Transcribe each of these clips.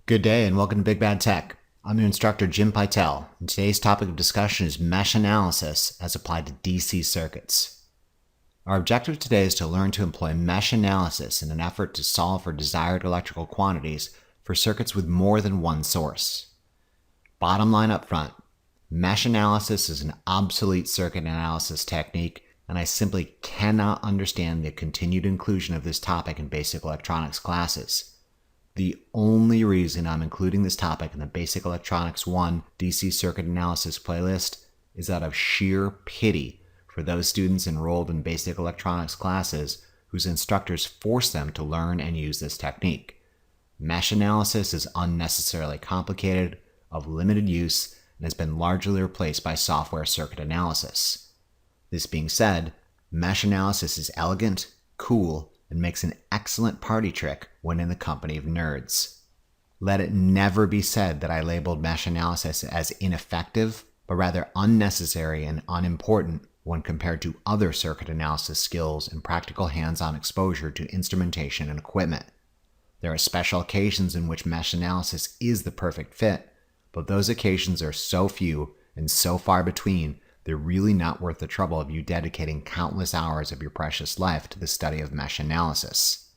Good day and welcome to Big Bad Tech. I'm your instructor Jim Pytel, and today's topic of discussion is mesh analysis as applied to DC circuits. Our objective today is to learn to employ mesh analysis in an effort to solve for desired electrical quantities for circuits with more than one source. Bottom line up front, mesh analysis is an obsolete circuit analysis technique, and I simply cannot understand the continued inclusion of this topic in basic electronics classes. The only reason I'm including this topic in the Basic Electronics 1 DC Circuit Analysis playlist is out of sheer pity for those students enrolled in basic electronics classes whose instructors force them to learn and use this technique. Mesh analysis is unnecessarily complicated, of limited use, and has been largely replaced by software circuit analysis. This being said, mesh analysis is elegant, cool, and makes an excellent party trick when in the company of nerds. Let it never be said that I labeled mesh analysis as ineffective, but rather unnecessary and unimportant when compared to other circuit analysis skills and practical hands-on exposure to instrumentation and equipment. There are special occasions in which mesh analysis is the perfect fit, but those occasions are so few and so far between they're really not worth the trouble of you dedicating countless hours of your precious life to the study of mesh analysis.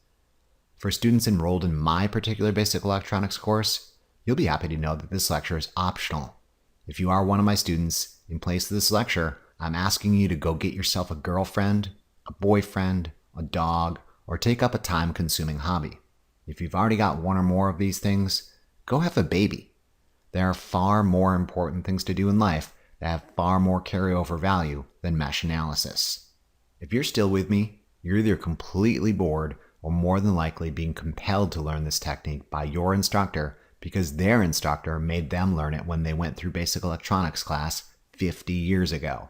For students enrolled in my particular basic electronics course, you'll be happy to know that this lecture is optional. If you are one of my students, in place of this lecture, I'm asking you to go get yourself a girlfriend, a boyfriend, a dog, or take up a time-consuming hobby. If you've already got one or more of these things, go have a baby. There are far more important things to do in life that have far more carryover value than mesh analysis. If you're still with me, you're either completely bored or more than likely being compelled to learn this technique by your instructor because their instructor made them learn it when they went through basic electronics class 50 years ago.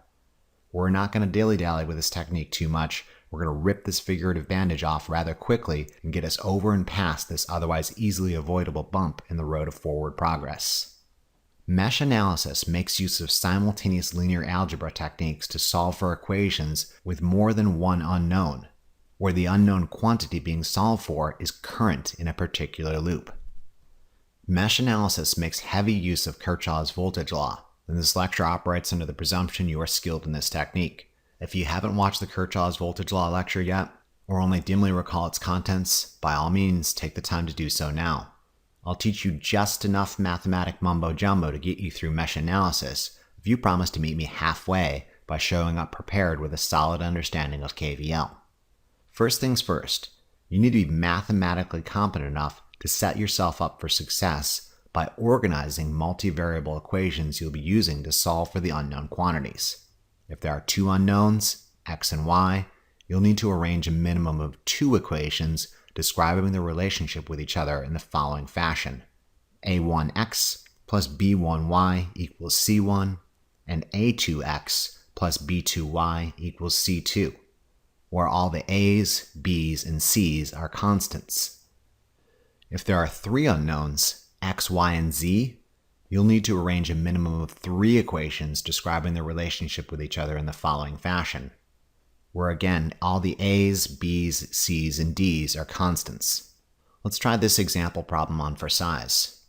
We're not going to dilly-dally with this technique too much. We're going to rip this figurative bandage off rather quickly and get us over and past this otherwise easily avoidable bump in the road of forward progress. Mesh analysis makes use of simultaneous linear algebra techniques to solve for equations with more than one unknown, where the unknown quantity being solved for is current in a particular loop. Mesh analysis makes heavy use of Kirchoff's voltage law, and this lecture operates under the presumption you are skilled in this technique. If you haven't watched the Kirchoff's voltage law lecture yet, or only dimly recall its contents, by all means take the time to do so now. I'll teach you just enough mathematic mumbo-jumbo to get you through mesh analysis if you promise to meet me halfway by showing up prepared with a solid understanding of KVL. First things first, you need to be mathematically competent enough to set yourself up for success by organizing multivariable equations you'll be using to solve for the unknown quantities. If there are two unknowns, x and y, you'll need to arrange a minimum of two equations describing the relationship with each other in the following fashion. a1x plus b1y equals c1, and a2x plus b2y equals c2, where all the a's, b's, and c's are constants. If there are three unknowns, x, y, and z, you'll need to arrange a minimum of three equations describing the relationship with each other in the following fashion, where again, all the A's, B's, C's, and D's are constants. Let's try this example problem on for size.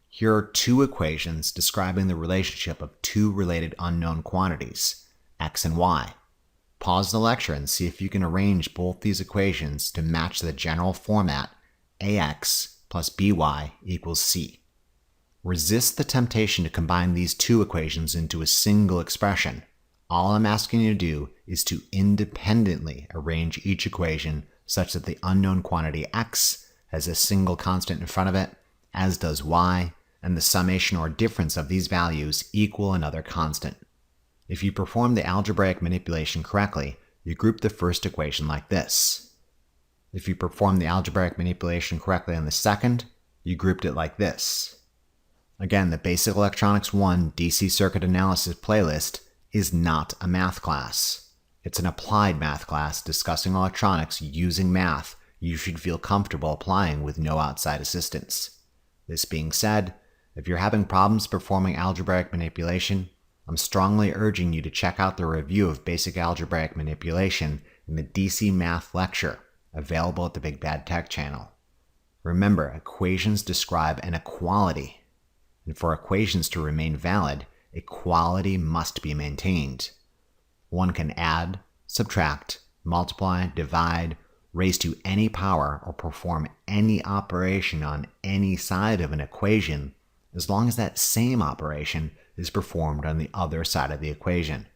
Here are two equations describing the relationship of two related unknown quantities, x and y. Pause the lecture and see if you can arrange both these equations to match the general format ax plus by equals c. Resist the temptation to combine these two equations into a single expression. All I'm asking you to do is to independently arrange each equation such that the unknown quantity x has a single constant in front of it, as does y, and the summation or difference of these values equal another constant. If you perform the algebraic manipulation correctly, you group the first equation like this. If you perform the algebraic manipulation correctly on the second, you grouped it like this. Again, the Basic Electronics 1 DC Circuit Analysis playlist is not a math class. It's an applied math class discussing electronics using math you should feel comfortable applying with no outside assistance. This being said, if you're having problems performing algebraic manipulation, I'm strongly urging you to check out the review of basic algebraic manipulation in the DC Math lecture, available at the Big Bad Tech channel. Remember, equations describe an equality, and for equations to remain valid, equality must be maintained. One can add, subtract, multiply, divide, raise to any power, or perform any operation on any side of an equation as long as that same operation is performed on the other side of the equation.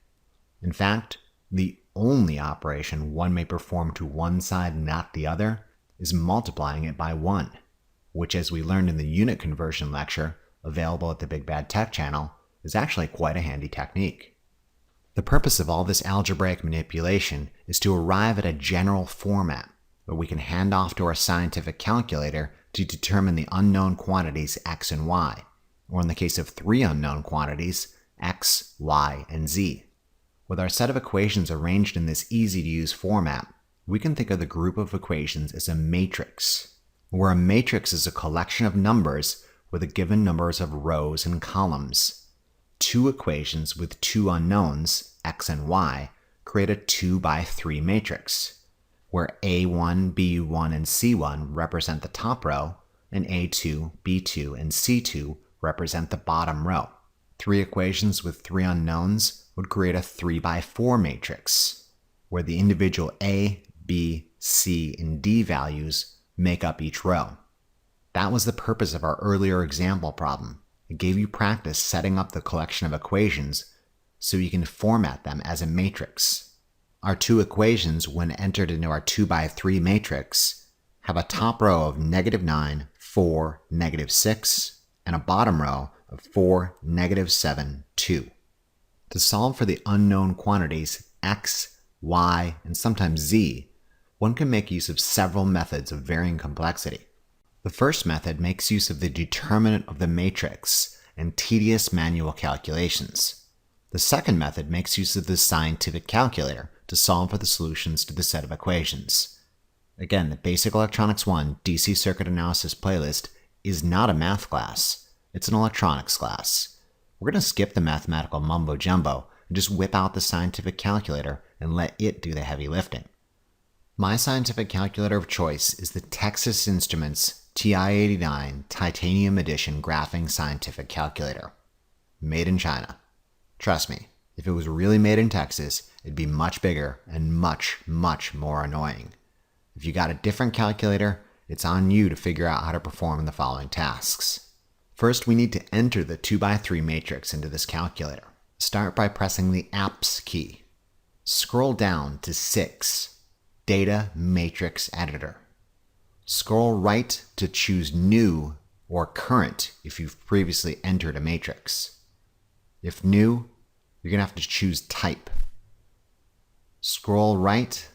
In fact, the only operation one may perform to one side and not the other is multiplying it by 1, which, as we learned in the unit conversion lecture available at the Big Bad Tech channel, is actually quite a handy technique. The purpose of all this algebraic manipulation is to arrive at a general format that we can hand off to our scientific calculator to determine the unknown quantities x and y, or in the case of 3 unknown quantities, x, y, and z. With our set of equations arranged in this easy-to-use format, we can think of the group of equations as a matrix, where a matrix is a collection of numbers with a given numbers of rows and columns. 2 equations with 2 unknowns, x and y, create a 2 by 3 matrix, where A1, B1, and C1 represent the top row, and A2, B2, and C2 represent the bottom row. 3 equations with 3 unknowns would create a 3 by 4 matrix, where the individual A, B, C, and D values make up each row. That was the purpose of our earlier example problem. It gave you practice setting up the collection of equations so you can format them as a matrix. Our 2 equations, when entered into our 2 by 3 matrix, have a top row of -9, 4, -6, and a bottom row of 4, -7, 2. To solve for the unknown quantities x, y, and sometimes z, one can make use of several methods of varying complexity. The first method makes use of the determinant of the matrix and tedious manual calculations. The second method makes use of the scientific calculator to solve for the solutions to the set of equations. Again, the Basic Electronics 1 DC Circuit Analysis playlist is not a math class, it's an electronics class. We're going to skip the mathematical mumbo-jumbo and just whip out the scientific calculator and let it do the heavy lifting. My scientific calculator of choice is the Texas Instruments TI-89 Titanium Edition Graphing Scientific Calculator. Made in China. Trust me, if it was really made in Texas, it'd be much bigger and much, much more annoying. If you got a different calculator, it's on you to figure out how to perform the following tasks. First, we need to enter the 2 by 3 matrix into this calculator. Start by pressing the Apps key. Scroll down to 6, Data Matrix Editor. Scroll right to choose New or Current if you've previously entered a matrix. If new, you're going to have to choose Type. Scroll right,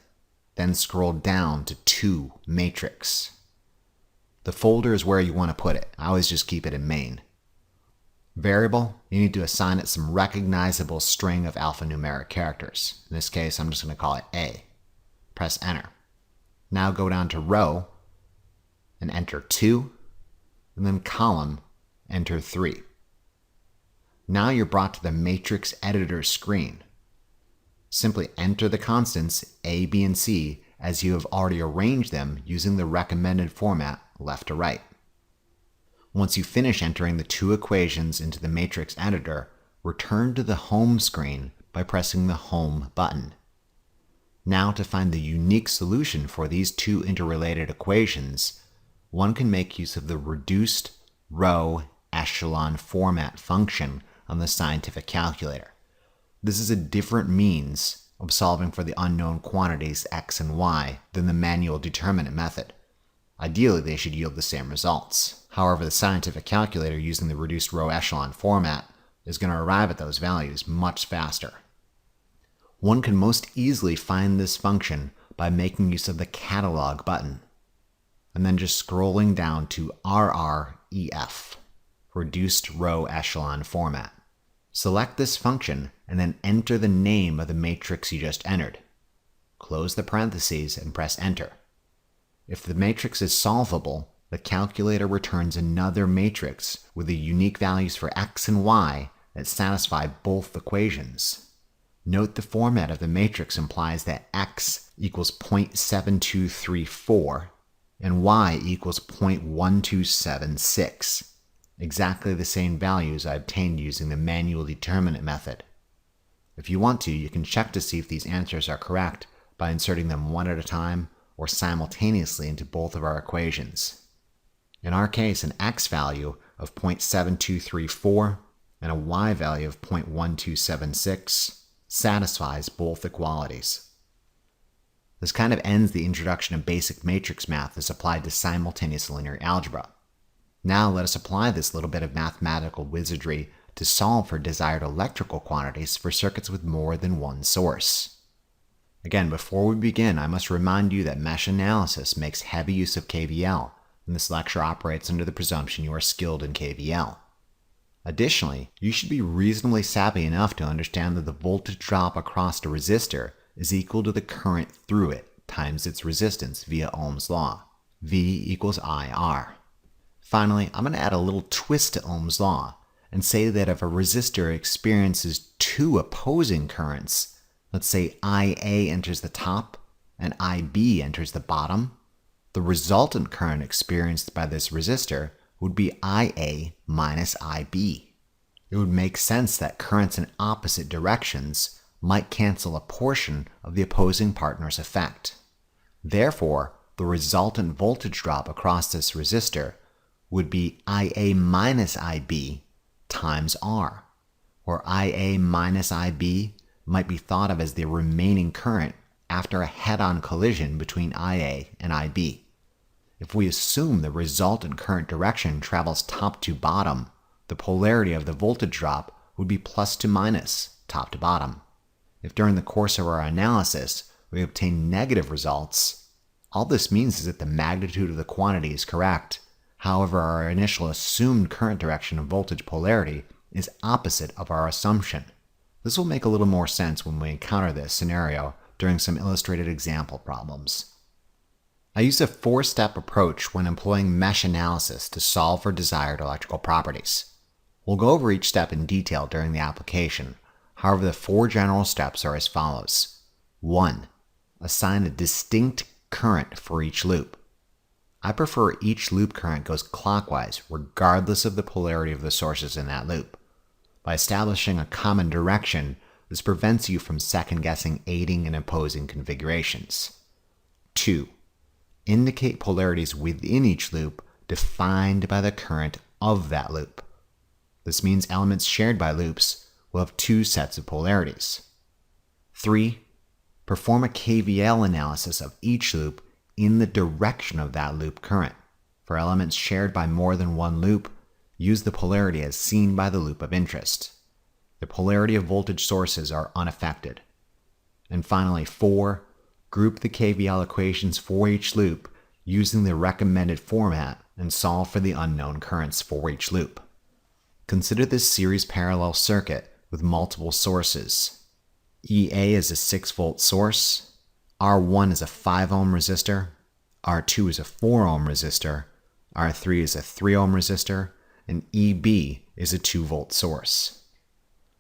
then scroll down to 2 Matrix. The folder is where you want to put it. I always just keep it in main. Variable, you need to assign it some recognizable string of alphanumeric characters. In this case, I'm just going to call it A. Press Enter. Now go down to Row and enter 2, and then Column, enter 3. Now you're brought to the Matrix Editor screen. Simply enter the constants A, B, and C as you have already arranged them using the recommended format left to right. Once you finish entering the 2 equations into the matrix editor, return to the home screen by pressing the Home button. Now, to find the unique solution for these 2 interrelated equations, one can make use of the reduced row echelon format function on the scientific calculator. This is a different means of solving for the unknown quantities x and y than the manual determinant method. Ideally, they should yield the same results. However, the scientific calculator using the reduced row echelon format is going to arrive at those values much faster. One can most easily find this function by making use of the Catalog button, and then just scrolling down to RREF, Reduced Row Echelon Format. Select this function and then enter the name of the matrix you just entered. Close the parentheses and press Enter. If the matrix is solvable, the calculator returns another matrix with the unique values for x and y that satisfy both equations. Note the format of the matrix implies that x equals 0.7234 and y equals 0.1276, exactly the same values I obtained using the manual determinant method. If you want to, you can check to see if these answers are correct by inserting them one at a time or simultaneously into both of our equations. In our case, an x value of 0.7234 and a y value of 0.1276 satisfies both equalities. This kind of ends the introduction of basic matrix math as applied to simultaneous linear algebra. Now let us apply this little bit of mathematical wizardry to solve for desired electrical quantities for circuits with more than one source. Again, before we begin, I must remind you that mesh analysis makes heavy use of KVL, and this lecture operates under the presumption you are skilled in KVL. Additionally, you should be reasonably savvy enough to understand that the voltage drop across a resistor is equal to the current through it times its resistance via Ohm's law. V equals IR. Finally, I'm going to add a little twist to Ohm's law and say that if a resistor experiences two opposing currents, let's say IA enters the top and IB enters the bottom, the resultant current experienced by this resistor would be IA minus IB. It would make sense that currents in opposite directions might cancel a portion of the opposing partner's effect. Therefore, the resultant voltage drop across this resistor would be IA minus IB times R, where IA minus IB might be thought of as the remaining current after a head-on collision between IA and IB. If we assume the resultant current direction travels top to bottom, the polarity of the voltage drop would be plus to minus, top to bottom. If during the course of our analysis we obtain negative results, all this means is that the magnitude of the quantity is correct. However, our initial assumed current direction of voltage polarity is opposite of our assumption. This will make a little more sense when we encounter this scenario during some illustrated example problems. I use a four-step approach when employing mesh analysis to solve for desired electrical properties. We'll go over each step in detail during the application. However, the four general steps are as follows. 1. Assign a distinct current for each loop. I prefer each loop current goes clockwise regardless of the polarity of the sources in that loop. By establishing a common direction, this prevents you from second-guessing aiding and opposing configurations. 2. Indicate polarities within each loop defined by the current of that loop. This means elements shared by loops will have two sets of polarities. 3. Perform a KVL analysis of each loop in the direction of that loop current. For elements shared by more than one loop, use the polarity as seen by the loop of interest. The polarity of voltage sources are unaffected. And finally, 4. Group the KVL equations for each loop using the recommended format and solve for the unknown currents for each loop. Consider this series parallel circuit with multiple sources. EA is a 6-volt source, R1 is a 5-ohm resistor, R2 is a 4-ohm resistor, R3 is a 3-ohm resistor, and EB is a 2-volt source.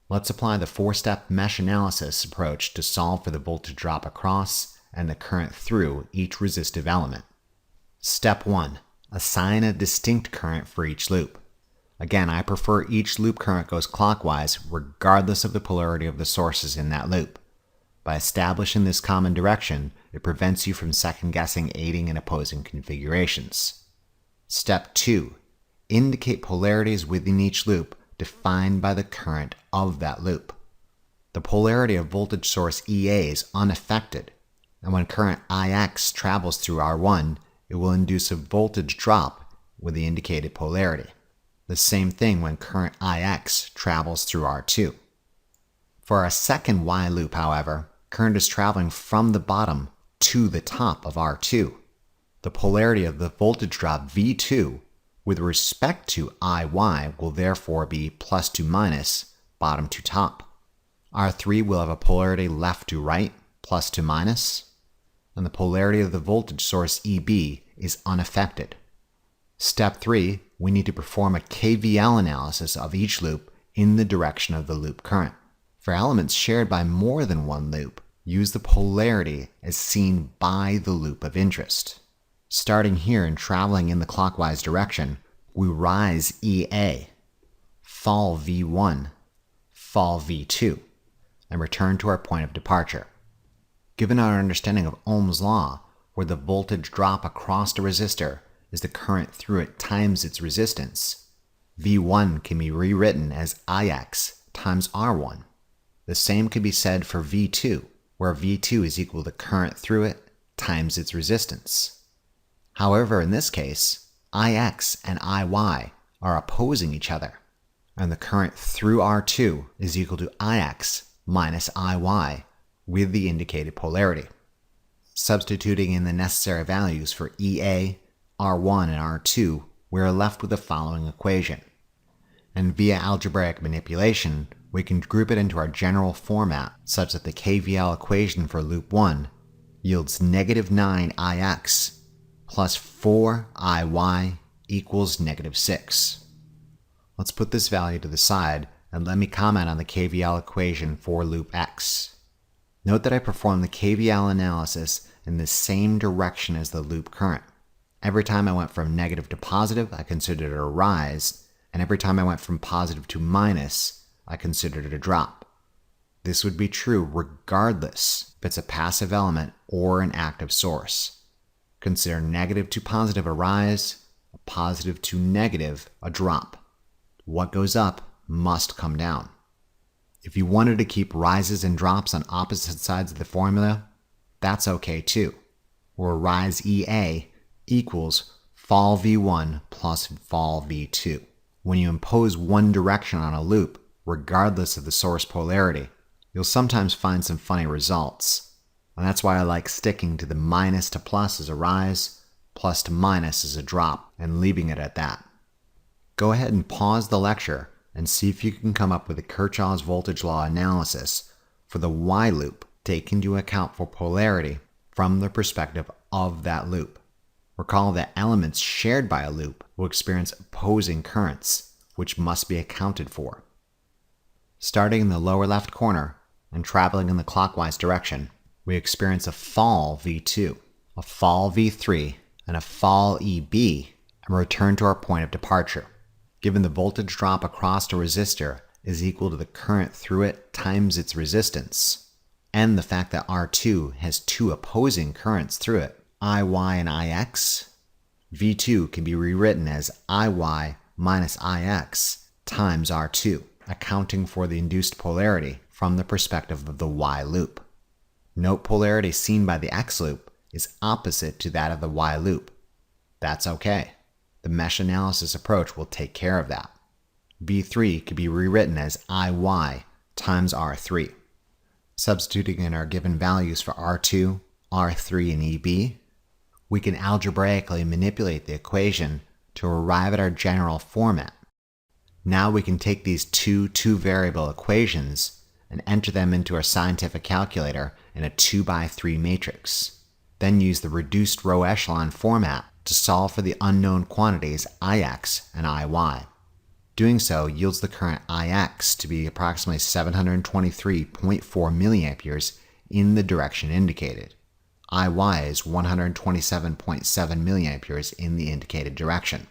Let's apply the four-step mesh analysis approach to solve for the voltage drop across and the current through each resistive element. Step 1. Assign a distinct current for each loop. Again, I prefer each loop current goes clockwise regardless of the polarity of the sources in that loop. By establishing this common direction, it prevents you from second-guessing aiding and opposing configurations. Step 2. Indicate polarities within each loop defined by the current of that loop. The polarity of voltage source EA is unaffected, and when current IX travels through R1, it will induce a voltage drop with the indicated polarity. The same thing when current IX travels through R2. For our second Y loop, however, current is traveling from the bottom to the top of R2. The polarity of the voltage drop V2 with respect to IY will therefore be plus to minus, bottom to top. R3 will have a polarity left to right, plus to minus, and the polarity of the voltage source EB is unaffected. Step 3, we need to perform a KVL analysis of each loop in the direction of the loop current. For elements shared by more than one loop, use the polarity as seen by the loop of interest. Starting here and traveling in the clockwise direction, we rise EA, fall V1, fall V2, and return to our point of departure. Given our understanding of Ohm's law, where the voltage drop across a resistor is the current through it times its resistance, V1 can be rewritten as Ix times R1. The same can be said for V2, where V2 is equal to the current through it times its resistance. However, in this case, Ix and Iy are opposing each other, and the current through R2 is equal to Ix minus Iy with the indicated polarity. Substituting in the necessary values for EA, R1, and R2, we are left with the following equation. And via algebraic manipulation, we can group it into our general format such that the KVL equation for loop 1 yields negative 9Ix plus 4Iy equals negative 6. Let's put this value to the side and let me comment on the KVL equation for loop X. Note that I performed the KVL analysis in the same direction as the loop current. Every time I went from negative to positive, I considered it a rise, and every time I went from positive to minus, I considered it a drop. This would be true regardless if it's a passive element or an active source. Consider negative to positive a rise, a positive to negative a drop. What goes up must come down. If you wanted to keep rises and drops on opposite sides of the formula, that's okay too, where rise EA equals fall V1 plus fall V2. When you impose one direction on a loop, regardless of the source polarity, you'll sometimes find some funny results. And that's why I like sticking to the minus to plus as a rise, plus to minus as a drop, and leaving it at that. Go ahead and pause the lecture and see if you can come up with a Kirchoff's voltage law analysis for the Y loop, taking into account for polarity from the perspective of that loop. Recall that elements shared by a loop will experience opposing currents, which must be accounted for. Starting in the lower left corner and traveling in the clockwise direction, we experience a fall V2, a fall V3, and a fall EB, and return to our point of departure. Given the voltage drop across a resistor is equal to the current through it times its resistance, and the fact that R2 has two opposing currents through it, Iy and Ix, V2 can be rewritten as Iy minus Ix times R2, accounting for the induced polarity from the perspective of the Y loop. Note polarity seen by the X loop is opposite to that of the Y loop. That's okay. The mesh analysis approach will take care of that. V3 could be rewritten as Iy times R3. Substituting in our given values for R2, R3, and EB, we can algebraically manipulate the equation to arrive at our general format. Now we can take these two-variable equations and enter them into our scientific calculator in a 2x3 matrix. Then use the reduced row echelon format to solve for the unknown quantities Ix and Iy. Doing so yields the current Ix to be approximately 723.4 milliamperes in the direction indicated. Iy is 127.7 milliamperes in the indicated direction.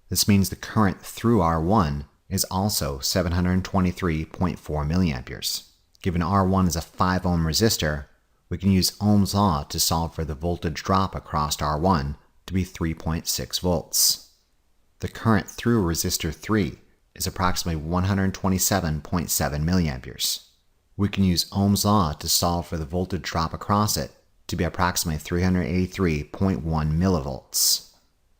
This means the current through R1 is also 723.4 milliamperes. Given R1 is a 5 ohm resistor, we can use Ohm's law to solve for the voltage drop across R1 to be 3.6 volts. The current through resistor 3 is approximately 127.7 milliamperes. We can use Ohm's law to solve for the voltage drop across it to be approximately 383.1 millivolts.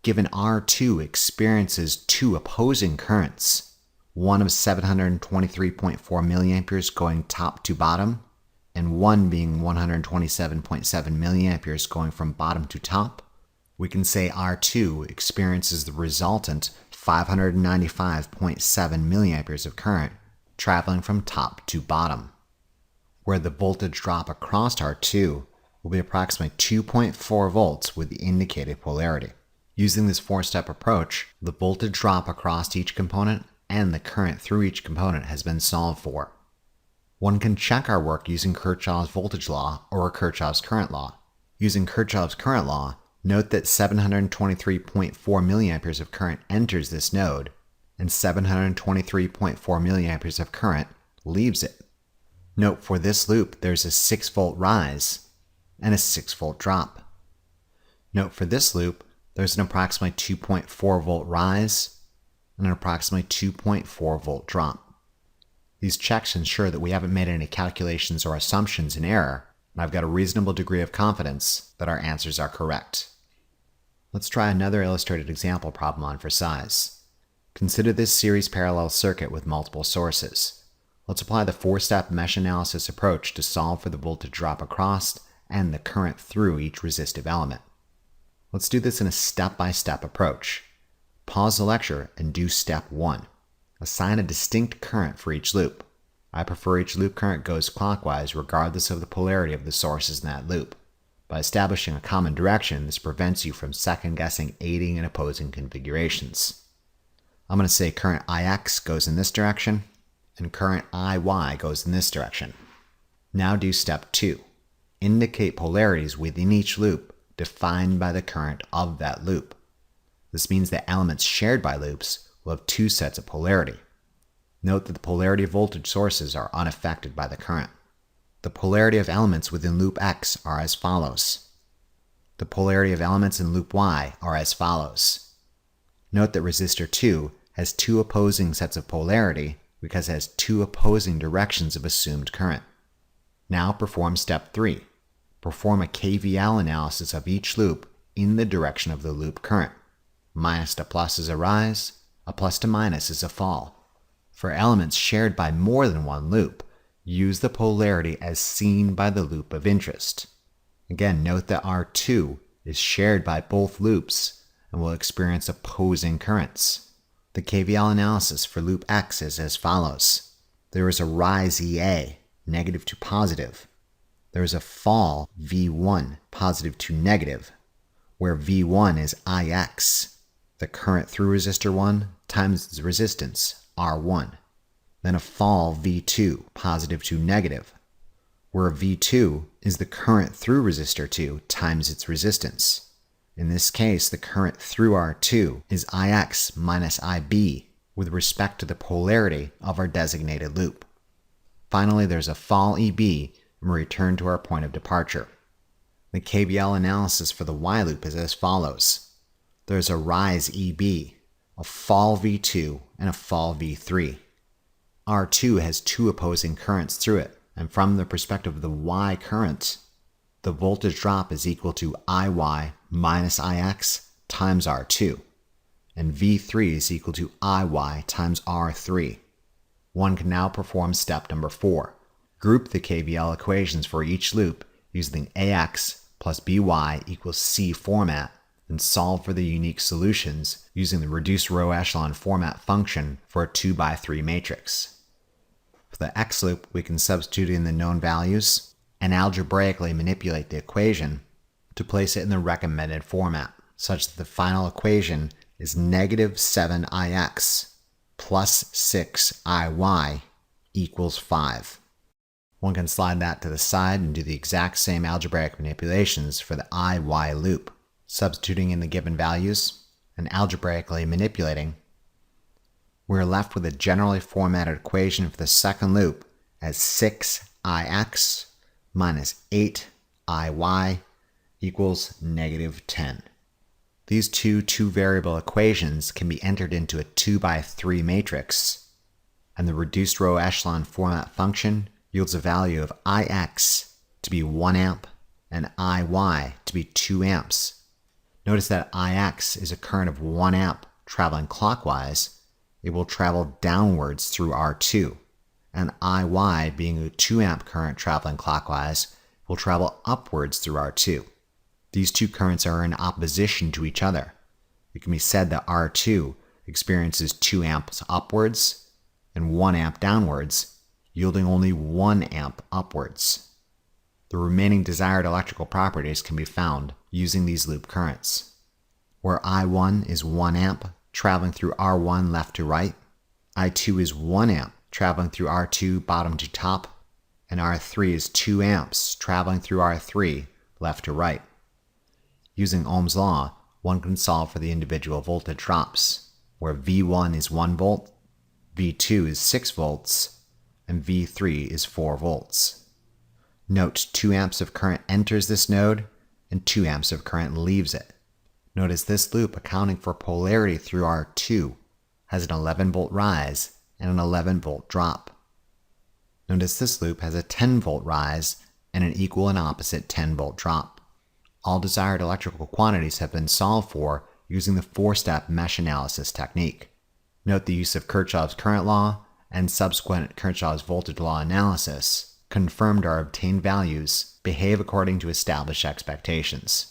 Given R2 experiences two opposing currents, one of 723.4 milliamperes going top to bottom, and one being 127.7 milliamperes going from bottom to top, we can say R2 experiences the resultant 595.7 milliamperes of current traveling from top to bottom, where the voltage drop across R2 will be approximately 2.4 volts with the indicated polarity. Using this four-step approach, the voltage drop across each component and the current through each component has been solved for. One can check our work using Kirchoff's voltage law or Kirchoff's current law. Using Kirchoff's current law, Note that 723.4 milliamperes of current enters this node, and 723.4 milliamperes of current leaves it. Note for this loop there's a 6 volt rise and a 6 volt drop. Note for this loop there's an approximately 2.4 volt rise and an approximately 2.4 volt drop. These checks ensure that we haven't made any calculations or assumptions in error, and I've got a reasonable degree of confidence that our answers are correct. Let's try another illustrated example problem on for size. Consider this series parallel circuit with multiple sources. Let's apply the 4-step mesh analysis approach to solve for the voltage drop across and the current through each resistive element. Let's do this in a step-by-step approach. Pause the lecture and do step 1. Assign a distinct current for each loop. I prefer each loop current goes clockwise regardless of the polarity of the sources in that loop. By establishing a common direction, this prevents you from second-guessing aiding and opposing configurations. I'm going to say current IX goes in this direction, and current IY goes in this direction. Now do step 2. Indicate polarities within each loop defined by the current of that loop. This means that elements shared by loops will have 2 sets of polarity. Note that the polarity of voltage sources are unaffected by the current. The polarity of elements within loop X are as follows. The polarity of elements in loop Y are as follows. Note that resistor 2 has 2 opposing sets of polarity because it has 2 opposing directions of assumed current. Now perform step 3. Perform a Kvl analysis of each loop in the direction of the loop current. Minus to plus is a rise, a plus to minus is a fall. For elements shared by more than one loop, use the polarity as seen by the loop of interest. Again, note that R2 is shared by both loops and will experience opposing currents. The Kvl analysis for loop X is as follows. There is a rise EA, negative to positive. There is a fall V1, positive to negative, where V1 is IX, the current through resistor 1 times its resistance, R1. Then a fall V2, positive to negative, where V2 is the current through resistor 2 times its resistance. In this case, the current through R2 is IX minus IB with respect to the polarity of our designated loop. Finally, there's a fall EB, and we return to our point of departure. The Kvl analysis for the Y loop is as follows. There's a rise EB, a fall V2, and a fall V3. R2 has 2 opposing currents through it, and from the perspective of the Y current, the voltage drop is equal to IY minus IX times R2, and V3 is equal to IY times R3. One can now perform step number 4. Group the Kvl equations for each loop using AX plus BY equals C format, and solve for the unique solutions using the reduced row echelon format function for a 2x3 matrix. For the X loop, we can substitute in the known values and algebraically manipulate the equation to place it in the recommended format, such that the final equation is negative 7ix plus 6iy equals 5. One can slide that to the side and do the exact same algebraic manipulations for the IY loop, substituting in the given values and algebraically manipulating. We're left with a generally formatted equation for the second loop as 6ix minus 8iy equals negative 10. These two variable equations can be entered into a 2x3 matrix, and the reduced row echelon format function yields a value of Ix to be 1 amp and Iy to be 2 amps. Notice that Ix is a current of 1 amp traveling clockwise. It will travel downwards through R2, and Iy, being a 2 amp current traveling clockwise, will travel upwards through R2. These two currents are in opposition to each other. It can be said that R2 experiences 2 amps upwards and 1 amp downwards, yielding only 1 amp upwards. The remaining desired electrical properties can be found using these loop currents, where I1 is 1 amp traveling through R1 left to right, I2 is 1 amp traveling through R2 bottom to top, and R3 is 2 amps traveling through R3 left to right. Using Ohm's law, one can solve for the individual voltage drops, where V1 is 1 volt, V2 is 6 volts, and V3 is 4 volts. Note 2 amps of current enters this node, and 2 amps of current leaves it. Notice this loop accounting for polarity through R2 has an 11 volt rise and an 11 volt drop. Notice this loop has a 10 volt rise and an equal and opposite 10 volt drop. All desired electrical quantities have been solved for using the 4-step mesh analysis technique. Note the use of Kirchoff's current law and subsequent Kirchoff's voltage law analysis confirmed our obtained values behave according to established expectations.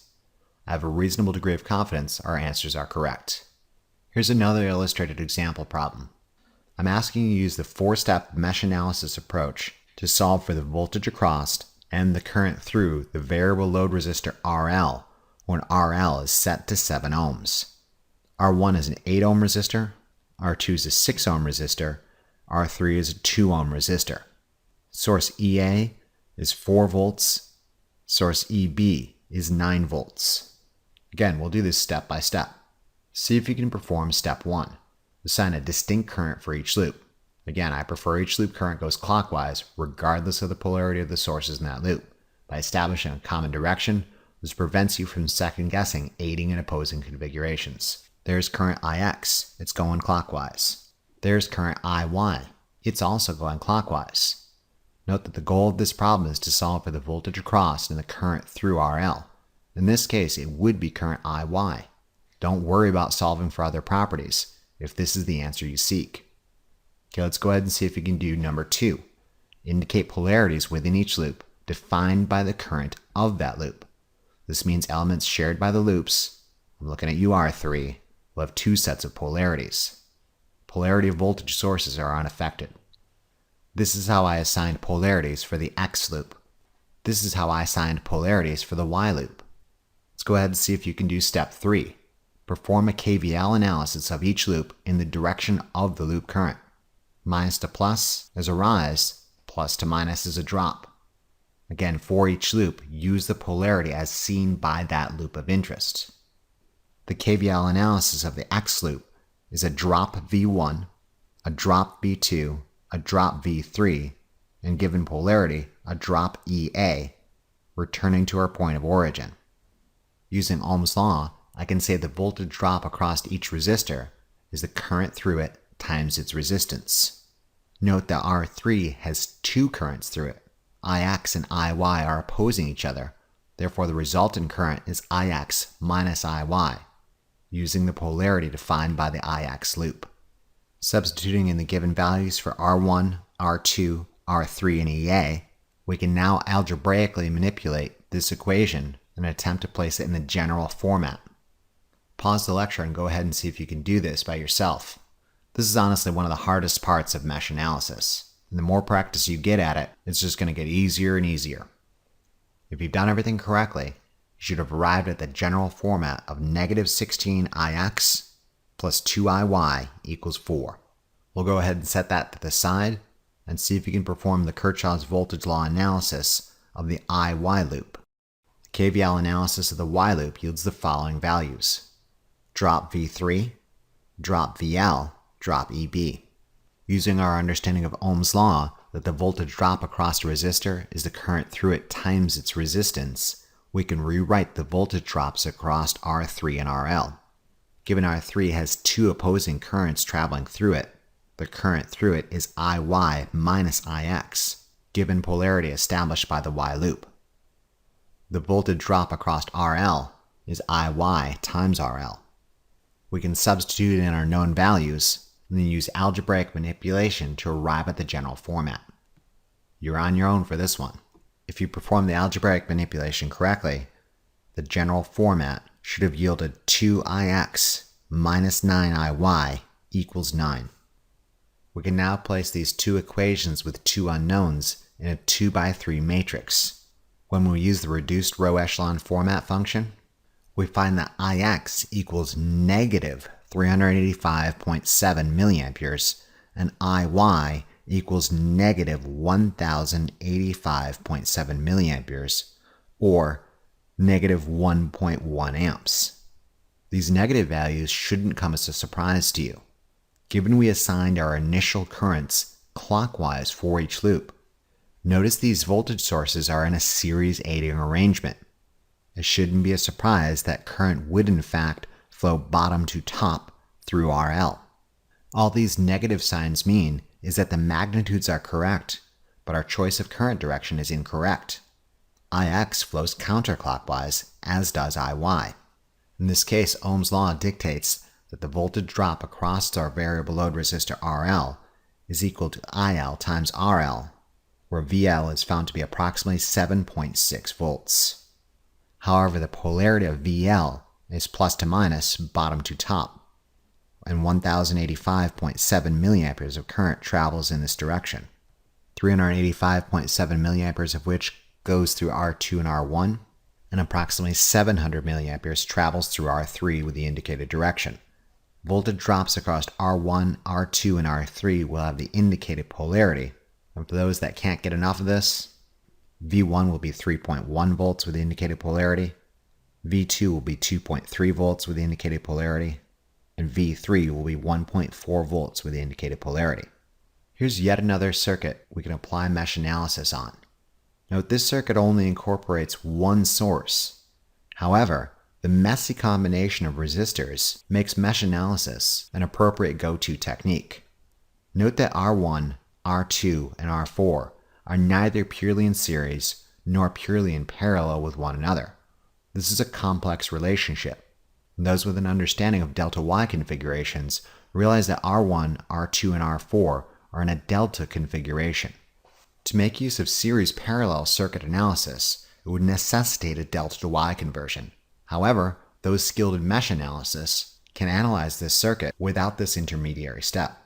I have a reasonable degree of confidence our answers are correct. Here's another illustrated example problem. I'm asking you to use the 4-step mesh analysis approach to solve for the voltage across and the current through the variable load resistor RL when RL is set to 7 ohms. R1 is an 8 ohm resistor, R2 is a 6 ohm resistor, R3 is a 2 ohm resistor. Source EA is 4 volts, source EB is 9 volts. Again, we'll do this step by step. See if you can perform step 1. Assign a distinct current for each loop. Again, I prefer each loop current goes clockwise regardless of the polarity of the sources in that loop. By establishing a common direction, this prevents you from second-guessing aiding and opposing configurations. There's current IX, it's going clockwise. There's current IY, it's also going clockwise. Note that the goal of this problem is to solve for the voltage across and the current through RL. In this case, it would be current IY. Don't worry about solving for other properties if this is the answer you seek. Okay, let's go ahead and see if we can do number 2. Indicate polarities within each loop defined by the current of that loop. This means elements shared by the loops, I'm looking at UR3, will have 2 sets of polarities. Polarity of voltage sources are unaffected. This is how I assigned polarities for the X loop. This is how I assigned polarities for the Y loop. Let's go ahead and see if you can do step 3. Perform a Kvl analysis of each loop in the direction of the loop current. Minus to plus is a rise, plus to minus is a drop. Again, for each loop, use the polarity as seen by that loop of interest. The Kvl analysis of the X loop is a drop V1, a drop V2, a drop V3, and given polarity, a drop EA, returning to our point of origin. Using Ohm's law, I can say the voltage drop across each resistor is the current through it times its resistance. Note that R3 has 2 currents through it. IX and IY are opposing each other, therefore the resultant current is IX minus IY, using the polarity defined by the IX loop. Substituting in the given values for R1, R2, R3, and EA, we can now algebraically manipulate this equation and attempt to place it in the general format. Pause the lecture and go ahead and see if you can do this by yourself. This is honestly one of the hardest parts of mesh analysis, and the more practice you get at it, it's just going to get easier and easier. If you've done everything correctly, you should have arrived at the general format of negative 16 IX plus 2 IY equals 4. We'll go ahead and set that to the side and see if you can perform the Kirchoff's voltage law analysis of the IY loop. The Kvl analysis of the Y loop yields the following values: drop V3, drop VL, drop EB. Using our understanding of Ohm's law that the voltage drop across a resistor is the current through it times its resistance, we can rewrite the voltage drops across R3 and RL. Given R3 has 2 opposing currents traveling through it, the current through it is IY minus IX, given polarity established by the Y loop. The voltage drop across RL is IY times RL. We can substitute in our known values and then use algebraic manipulation to arrive at the general format. You're on your own for this one. If you perform the algebraic manipulation correctly, the general format should have yielded 2IX minus 9IY equals 9. We can now place these 2 equations with 2 unknowns in a 2x3 matrix. When we use the reduced row echelon format function, we find that IX equals negative 385.7 milliamperes and IY equals negative 1085.7 milliamperes, or negative 1.1 amps. These negative values shouldn't come as a surprise to you, given we assigned our initial currents clockwise for each loop. Notice these voltage sources are in a series aiding arrangement. It shouldn't be a surprise that current would in fact flow bottom to top through RL. All these negative signs mean is that the magnitudes are correct, but our choice of current direction is incorrect. Ix flows counterclockwise, as does Iy. In this case, Ohm's law dictates that the voltage drop across our variable load resistor RL is equal to IL times RL, where VL is found to be approximately 7.6 volts. However, the polarity of VL is plus to minus bottom to top, and 1085.7 milliamperes of current travels in this direction, 385.7 milliamperes of which goes through R2 and R1, and approximately 700 milliamperes travels through R3 with the indicated direction. Voltage drops across R1, R2, and R3 will have the indicated polarity, and for those that can't get enough of this, V1 will be 3.1 volts with the indicated polarity, V2 will be 2.3 volts with the indicated polarity, and V3 will be 1.4 volts with the indicated polarity. Here's yet another circuit we can apply mesh analysis on. Note this circuit only incorporates one source. However, the messy combination of resistors makes mesh analysis an appropriate go-to technique. Note that R1, R2, and R4 are neither purely in series nor purely in parallel with one another. This is a complex relationship. Those with an understanding of delta Y configurations realize that R1, R2, and R4 are in a delta configuration. To make use of series parallel circuit analysis, it would necessitate a delta to Y conversion. However, those skilled in mesh analysis can analyze this circuit without this intermediary step.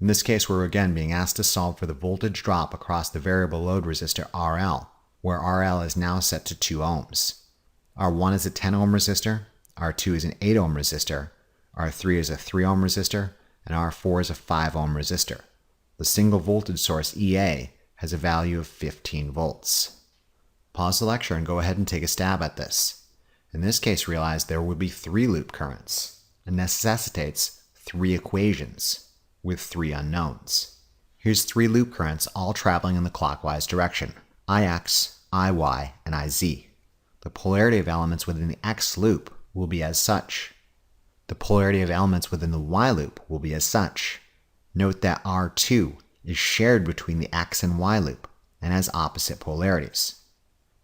In this case, we're again being asked to solve for the voltage drop across the variable load resistor RL, where RL is now set to 2 ohms. R1 is a 10 ohm resistor, R2 is an 8 ohm resistor, R3 is a 3 ohm resistor, and R4 is a 5 ohm resistor. The single voltage source EA has a value of 15 volts. Pause the lecture and go ahead and take a stab at this. In this case, realize there would be 3 loop currents and necessitates 3 equations with 3 unknowns. Here's 3 loop currents all traveling in the clockwise direction: Ix, Iy, and Iz. The polarity of elements within the X loop will be as such. The polarity of elements within the Y loop will be as such. Note that R2 is shared between the X and Y loop and has opposite polarities.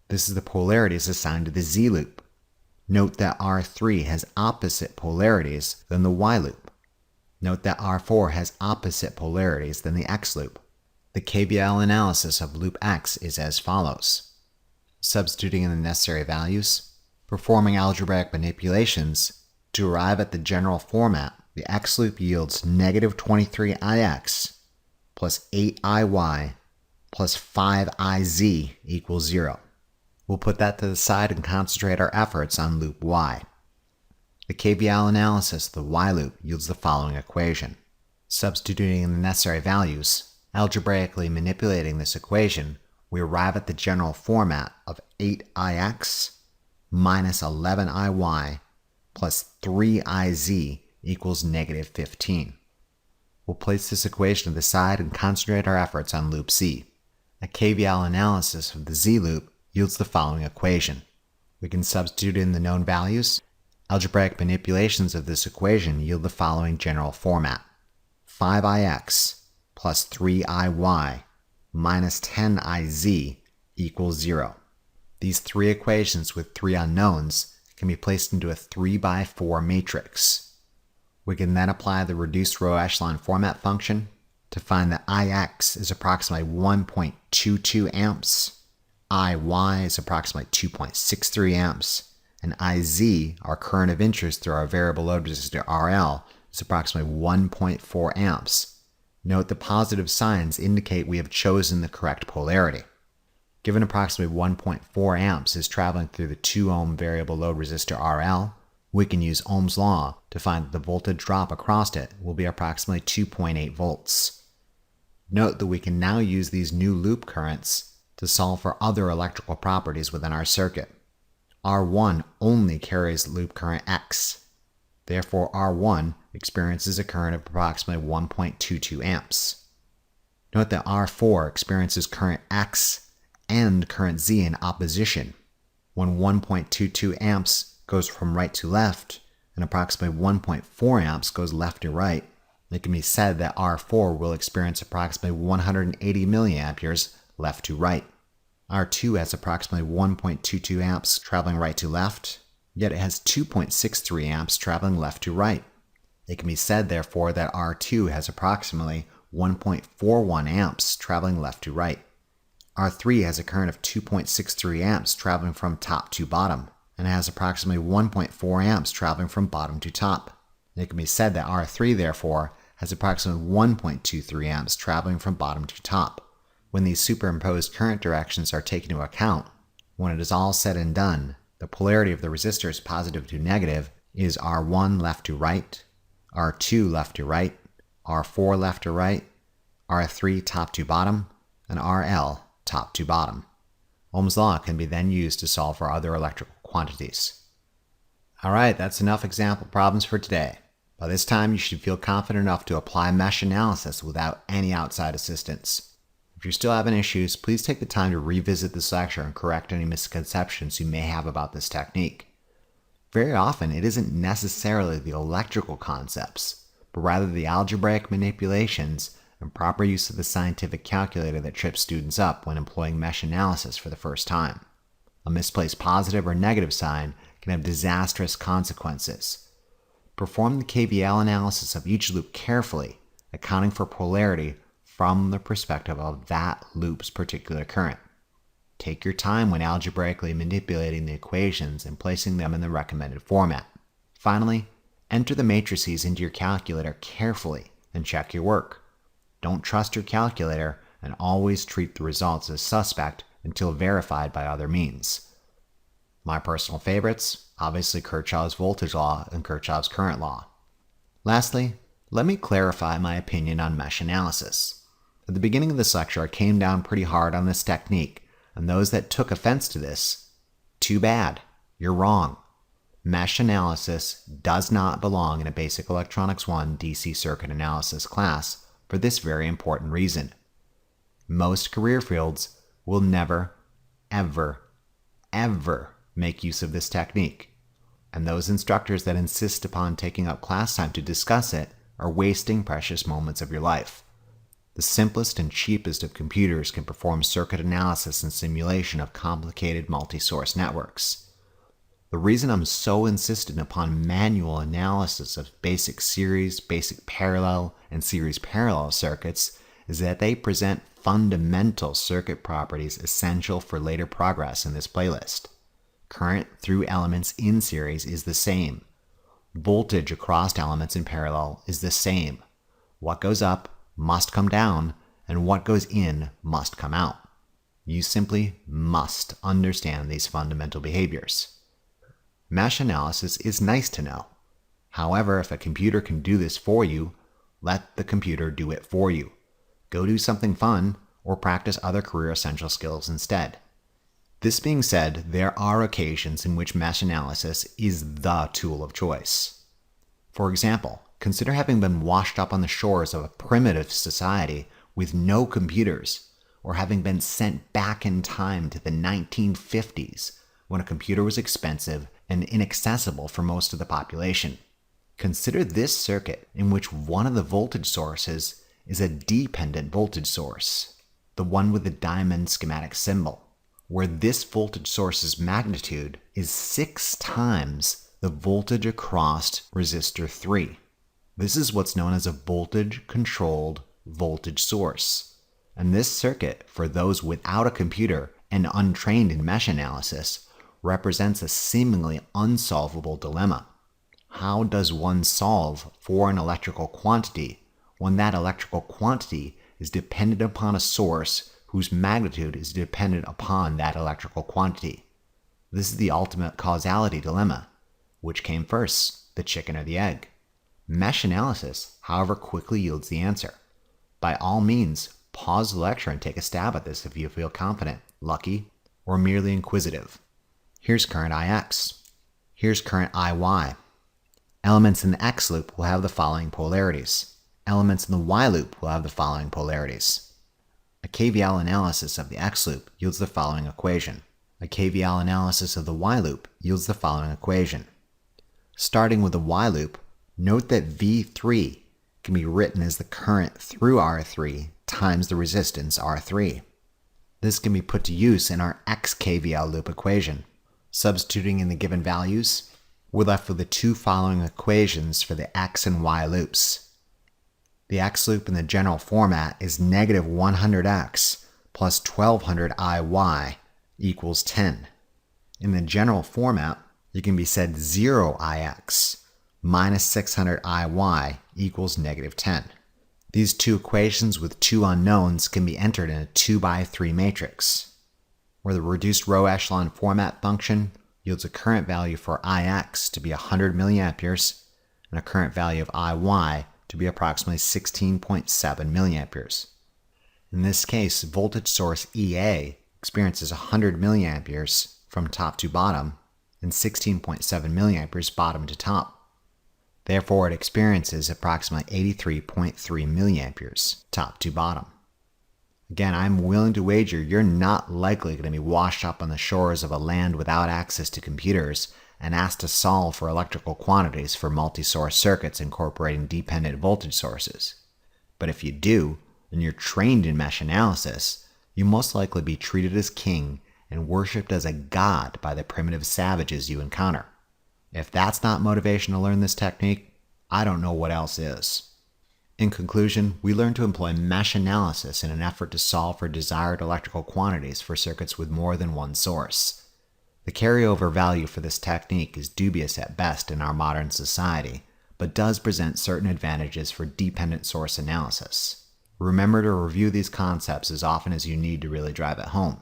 This is the polarities assigned to the Z loop. Note that R3 has opposite polarities than the Y loop. Note that R4 has opposite polarities than the X loop. The Kvl analysis of loop X is as follows. Substituting in the necessary values, performing algebraic manipulations to arrive at the general format, the X loop yields negative 23Ix plus 8Iy plus 5Iz equals 0. We'll put that to the side and concentrate our efforts on loop Y. The Kvl analysis of the Y loop yields the following equation. Substituting in the necessary values, algebraically manipulating this equation, we arrive at the general format of 8Ix minus 11Iy plus 3Iz equals negative 15. We'll place this equation to the side and concentrate our efforts on loop Z. A Kvl analysis of the Z loop yields the following equation. We can substitute in the known values. Algebraic manipulations of this equation yield the following general format. 5Ix plus 3Iy minus 10Iz equals 0. These 3 equations with 3 unknowns can be placed into a 3x4 matrix. We can then apply the reduced row echelon format function to find that Ix is approximately 1.22 amps, Iy is approximately 2.63 amps, and Iz, our current of interest through our variable load resistor RL, is approximately 1.4 amps. Note the positive signs indicate we have chosen the correct polarity. Given approximately 1.4 amps is traveling through the 2 ohm variable load resistor RL, we can use Ohm's law to find that the voltage drop across it will be approximately 2.8 volts. Note that we can now use these new loop currents to solve for other electrical properties within our circuit. R1 only carries loop current X. Therefore, R1 experiences a current of approximately 1.22 amps. Note that R4 experiences current X and current Z in opposition. When 1.22 amps goes from right to left and approximately 1.4 amps goes left to right, it can be said that R4 will experience approximately 180 milliamperes left to right. R2 has approximately 1.22 amps traveling right to left, yet it has 2.63 amps traveling left to right. It can be said, therefore, that R2 has approximately 1.41 amps traveling left to right. R3 has a current of 2.63 amps traveling from top to bottom, and has approximately 1.4 amps traveling from bottom to top. It can be said that R3, therefore, has approximately 1.23 amps traveling from bottom to top. When these superimposed current directions are taken into account, when it is all said and done, the polarity of the resistors positive to negative is R1 left to right, R2 left to right, R4 left to right, R3 top to bottom, and RL top to bottom. Ohm's law can be then used to solve for other electrical quantities. Alright, that's enough example problems for today. By this time, you should feel confident enough to apply mesh analysis without any outside assistance. If you're still having issues, please take the time to revisit this lecture and correct any misconceptions you may have about this technique. Very often, it isn't necessarily the electrical concepts, but rather the algebraic manipulations and proper use of the scientific calculator that trips students up when employing mesh analysis for the first time. A misplaced positive or negative sign can have disastrous consequences. Perform the Kvl analysis of each loop carefully, accounting for polarity from the perspective of that loop's particular current. Take your time when algebraically manipulating the equations and placing them in the recommended format. Finally, enter the matrices into your calculator carefully and check your work. Don't trust your calculator and always treat the results as suspect until verified by other means. My personal favorites, obviously Kirchoff's voltage law and Kirchoff's current law. Lastly, let me clarify my opinion on mesh analysis. At the beginning of this lecture, I came down pretty hard on this technique, and those that took offense to this, too bad, you're wrong. Mesh analysis does not belong in a Basic Electronics 1 DC circuit analysis class for this very important reason. Most career fields will never, ever, ever make use of this technique, and those instructors that insist upon taking up class time to discuss it are wasting precious moments of your life. The simplest and cheapest of computers can perform circuit analysis and simulation of complicated multi-source networks. The reason I'm so insistent upon manual analysis of basic series, basic parallel, and series parallel circuits is that they present fundamental circuit properties essential for later progress in this playlist. Current through elements in series is the same. Voltage across elements in parallel is the same. What goes up must come down, and what goes in must come out. You simply must understand these fundamental behaviors. Mesh analysis is nice to know. However, if a computer can do this for you, let the computer do it for you. Go do something fun or practice other career essential skills instead. This being said, there are occasions in which mesh analysis is the tool of choice. For example, consider having been washed up on the shores of a primitive society with no computers, or having been sent back in time to the 1950s when a computer was expensive and inaccessible for most of the population. Consider this circuit in which one of the voltage sources is a dependent voltage source, the one with the diamond schematic symbol, where this voltage source's magnitude is 6 times the voltage across resistor 3. This is what's known as a voltage-controlled voltage source. And this circuit, for those without a computer and untrained in mesh analysis, represents a seemingly unsolvable dilemma. How does one solve for an electrical quantity when that electrical quantity is dependent upon a source whose magnitude is dependent upon that electrical quantity? This is the ultimate causality dilemma. Which came first, the chicken or the egg? Mesh analysis, however, quickly yields the answer. By all means, pause the lecture and take a stab at this if you feel confident, lucky, or merely inquisitive. Here's current Ix. Here's current Iy. Elements in the X loop will have the following polarities. Elements in the Y loop will have the following polarities. A Kvl analysis of the X loop yields the following equation. A Kvl analysis of the Y loop yields the following equation. Starting with the Y loop, note that V3 can be written as the current through R3 times the resistance R3. This can be put to use in our X Kvl loop equation. Substituting in the given values, we're left with the two following equations for the X and Y loops. The X loop in the general format is negative 100X plus 1200 Iy equals 10. In the general format, it can be said 0Ix minus 600 Iy equals negative 10. These two equations with two unknowns can be entered in a 2x3 matrix, where the reduced row echelon format function yields a current value for Ix to be 100 milliamperes and a current value of Iy to be approximately 16.7 milliamperes. In this case, voltage source EA experiences 100 milliamperes from top to bottom and 16.7 milliamperes bottom to top. Therefore, it experiences approximately 83.3 milliamperes top to bottom. Again, I'm willing to wager you're not likely going to be washed up on the shores of a land without access to computers and asked to solve for electrical quantities for multi-source circuits incorporating dependent voltage sources. But if you do, and you're trained in mesh analysis, you most likely be treated as king and worshipped as a god by the primitive savages you encounter. If that's not motivation to learn this technique, I don't know what else is. In conclusion, we learned to employ mesh analysis in an effort to solve for desired electrical quantities for circuits with more than one source. The carryover value for this technique is dubious at best in our modern society, but does present certain advantages for dependent source analysis. Remember to review these concepts as often as you need to really drive it home.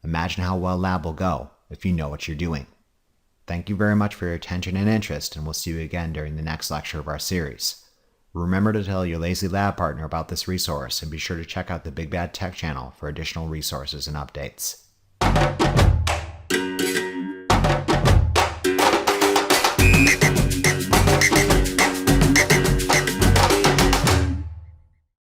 Imagine how well lab will go if you know what you're doing. Thank you very much for your attention and interest, and we'll see you again during the next lecture of our series. Remember to tell your lazy lab partner about this resource, and be sure to check out the Big Bad Tech channel for additional resources and updates.